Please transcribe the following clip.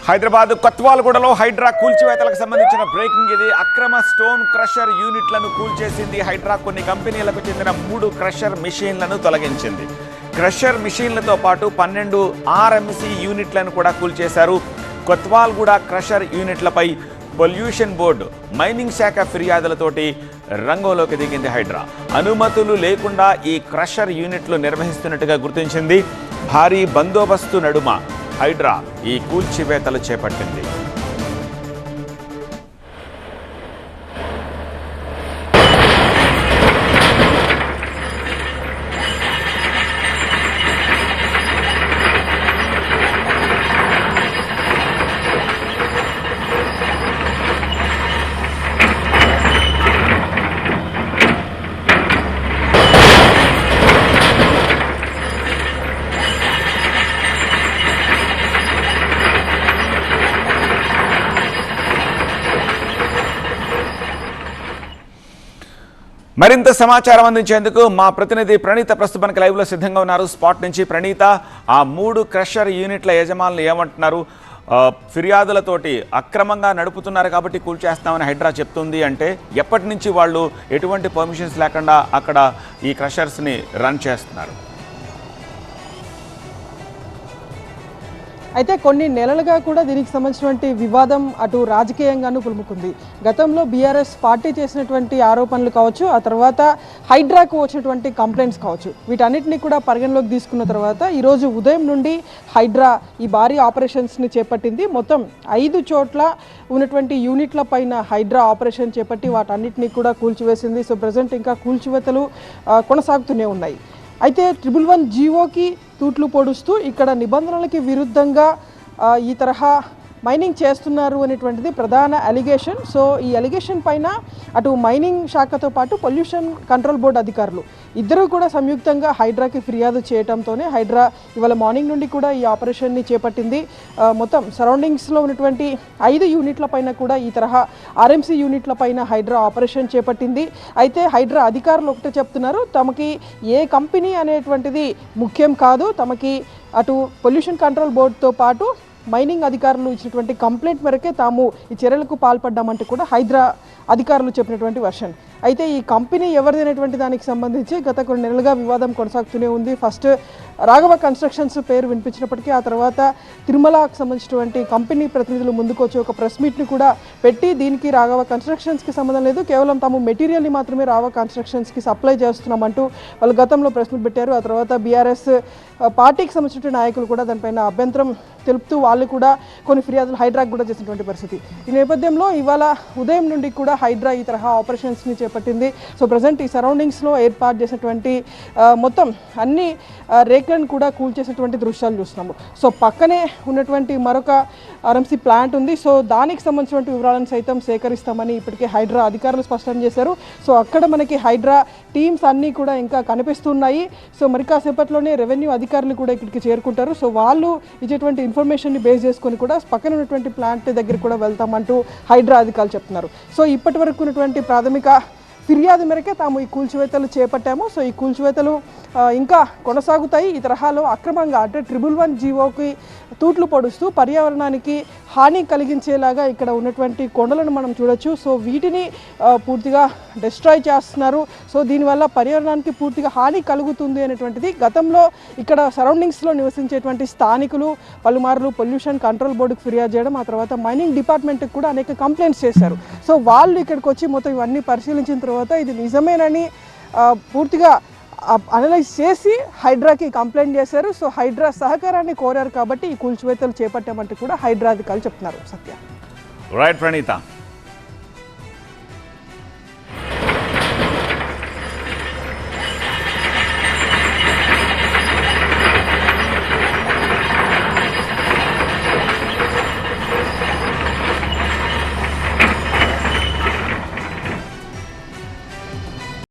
హైదరాబాద్ కొత్వాల్గూడలో హైడ్రా కూల్చివేతలకు సంబంధించిన బ్రేకింగ్ ఇది. అక్రమ స్టోన్ క్రషర్ యూనిట్లను కూల్చేసింది హైడ్రా. కొన్ని కంపెనీలకు చెందిన 3 క్రషర్ మిషన్లను తొలగించింది. క్రషర్ మిషన్లతో పాటు 12 ఆర్ఎంసీ యూనిట్లను కూడా కూల్చేశారు. కొత్వాల్గూడ క్రషర్ యూనిట్లపై పొల్యూషన్ బోర్డు, మైనింగ్ శాఖ ఫిర్యాదులతోటి రంగంలోకి దిగింది హైడ్రా. అనుమతులు లేకుండా ఈ క్రషర్ యూనిట్లు నిర్వహిస్తున్నట్టుగా గుర్తించింది. భారీ బందోబస్తు నడుమ హైడ్రా ఈ కూల్చివేతలు చేపట్టింది. మరింత సమాచారం అందించేందుకు మా ప్రతినిధి ప్రణీత ప్రస్తుతానికి లైవ్లో సిద్ధంగా ఉన్నారు. స్పాట్ నుంచి ప్రణీత, ఆ 3 క్రషర్ యూనిట్ల యజమానులు ఏమంటున్నారు? ఫిర్యాదులతోటి అక్రమంగా నడుపుతున్నారు కాబట్టి కూల్చేస్తామని హైడ్రా చెప్తుంది అంటే, ఎప్పటి నుంచి వాళ్ళు ఎటువంటి పర్మిషన్స్ లేకుండా అక్కడ ఈ క్రషర్స్ని రన్ చేస్తున్నారు? అయితే కొన్ని నెలలుగా కూడా దీనికి సంబంధించినటువంటి వివాదం అటు రాజకీయంగానూ పులుముకుంది. గతంలో బీఆర్ఎస్ పార్టీ చేసినటువంటి ఆరోపణలు కావచ్చు, ఆ తర్వాత హైడ్రాకు వచ్చినటువంటి కంప్లైంట్స్ కావచ్చు, వీటన్నిటిని కూడా పరిగణలోకి తీసుకున్న తర్వాత ఈరోజు ఉదయం నుండి హైడ్రా ఈ భారీ ఆపరేషన్స్ని చేపట్టింది. మొత్తం 5 చోట్ల ఉన్నటువంటి యూనిట్ల పైన హైడ్రా ఆపరేషన్ చేపట్టి వాటన్నిటిని కూడా కూల్చివేసింది. సో ప్రజెంట్ ఇంకా కూల్చివేతలు కొనసాగుతూనే ఉన్నాయి. అయితే 111 జీవోకి తూట్లు పొడుస్తూ ఇక్కడ నిబంధనలకి విరుద్ధంగా ఈ తరహా మైనింగ్ చేస్తున్నారు అనేటువంటిది ప్రధాన అలిగేషన్. సో ఈ అలిగేషన్ పైన అటు మైనింగ్ శాఖతో పాటు పొల్యూషన్ కంట్రోల్ బోర్డు అధికారులు ఇద్దరూ కూడా సంయుక్తంగా హైడ్రాకి ఫిర్యాదు చేయడంతోనే హైడ్రా ఇవాళ మార్నింగ్ నుండి కూడా ఈ ఆపరేషన్ని చేపట్టింది. మొత్తం సరౌండింగ్స్లో ఉన్నటువంటి 5 యూనిట్ల పైన కూడా ఈ తరహా ఆర్ఎంసీ యూనిట్ల పైన హైడ్రా ఆపరేషన్ చేపట్టింది. అయితే హైడ్రా అధికారులు ఒకటే చెప్తున్నారు, తమకి ఏ కంపెనీ అనేటువంటిది ముఖ్యం కాదు, తమకి అటు పొల్యూషన్ కంట్రోల్ బోర్డుతో పాటు మైనింగ్ అధికారులు ఇచ్చినటువంటి కంప్లైంట్ మేరకే తాము ఈ చర్యలకు పాల్పడ్డామంటూ కూడా హైడ్రా అధికారులు చెప్పినటువంటి వర్షన్. అయితే ఈ కంపెనీ ఎవరిదైనటువంటి దానికి సంబంధించి గత కొన్ని నెలలుగా వివాదం కొనసాగుతూనే ఉంది. ఫస్ట్ రాఘవ కన్స్ట్రక్షన్స్ పేరు వినిపించినప్పటికీ ఆ తర్వాత తిరుమలకు సంబంధించినటువంటి కంపెనీ ప్రతినిధులు ముందుకు వచ్చి ఒక ప్రెస్ మీట్ని కూడా పెట్టి దీనికి రాఘవ కన్స్ట్రక్షన్స్కి సంబంధం లేదు, కేవలం తాము మెటీరియల్ని మాత్రమే రాఘవ కన్స్ట్రక్షన్స్కి సప్లై చేస్తున్నామంటూ వాళ్ళు గతంలో ప్రెస్ మీట్ పెట్టారు. ఆ తర్వాత బీఆర్ఎస్ పార్టీకి సంబంధించిన నాయకులు కూడా దానిపైన అభ్యంతరం తెలుపుతూ వాళ్ళు కూడా కొన్ని ఫిర్యాదులు హైడ్రాకి కూడా చేసినటువంటి పరిస్థితి. ఈ నేపథ్యంలో ఇవాళ ఉదయం నుండి కూడా హైడ్రా ఈ తరహా ఆపరేషన్స్ని చేపట్టింది. సో ప్రజెంట్ ఈ సరౌండింగ్స్లో ఏర్పాటు చేసినటువంటి మొత్తం అన్ని రేక్లను కూడా కూల్చేసినటువంటి దృశ్యాలు చూస్తున్నాము. సో పక్కనే ఉన్నటువంటి మరొక ఆర్ఎంసీ ప్లాంట్ ఉంది. సో దానికి సంబంధించినటువంటి వివరాలను సైతం సేకరిస్తామని ఇప్పటికే హైడ్రా అధికారులు స్పష్టం చేశారు. సో అక్కడ మనకి హైడ్రా టీమ్స్ అన్నీ కూడా ఇంకా కనిపిస్తున్నాయి. సో మరి కాసేపట్లోనే రెవెన్యూ అధికారులు కూడా ఇక్కడికి చేరుకుంటారు. సో వాళ్ళు ఇచ్చేటువంటి ఇన్ఫర్మేషన్ని బేస్ చేసుకొని కూడా పక్కన ఉన్నటువంటి ప్లాంట్ దగ్గర కూడా వెళ్తామంటూ హైడ్రా అధికారులు చెప్తున్నారు. సో ఇప్పటి వరకు ఉన్నటువంటి ప్రాథమిక ఫిర్యాదు మేరకే తాము ఈ కూల్చివేతలు చేపట్టాము. సో ఈ కూల్చివేతలు ఇంకా కొనసాగుతాయి. ఈ తరహాలో అక్రమంగా అంటే 111 జీవోకి తూట్లు పొడుస్తూ పర్యావరణానికి హాని కలిగించేలాగా ఇక్కడ ఉన్నటువంటి కొండలను మనం చూడొచ్చు. సో వీటిని పూర్తిగా డిస్ట్రాయ్ చేస్తున్నారు. సో దీనివల్ల పర్యావరణానికి పూర్తిగా హాని కలుగుతుంది అనేటువంటిది గతంలో ఇక్కడ సరౌండింగ్స్లో నివసించేటువంటి స్థానికులు పలుమార్లు పొల్యూషన్ కంట్రోల్ బోర్డుకు ఫిర్యాదు చేయడం, ఆ తర్వాత మైనింగ్ డిపార్ట్మెంట్కి కూడా అనేక కంప్లైంట్స్ చేశారు. సో వాళ్ళు ఇక్కడికి వచ్చి మొత్తం ఇవన్నీ పరిశీలించిన తర్వాత ఇది నిజమేనని పూర్తిగా అనలైజ్ చేసి హైడ్రాకి కంప్లైంట్ చేశారు. సో హైడ్రా సహకారాన్ని కోరారు కాబట్టి ఈ కూల్చివేతలు చేపట్టామంటూ కూడా హైడ్రా అధికారులు చెప్తున్నారు. సత్య. రైట్ ప్రణీత.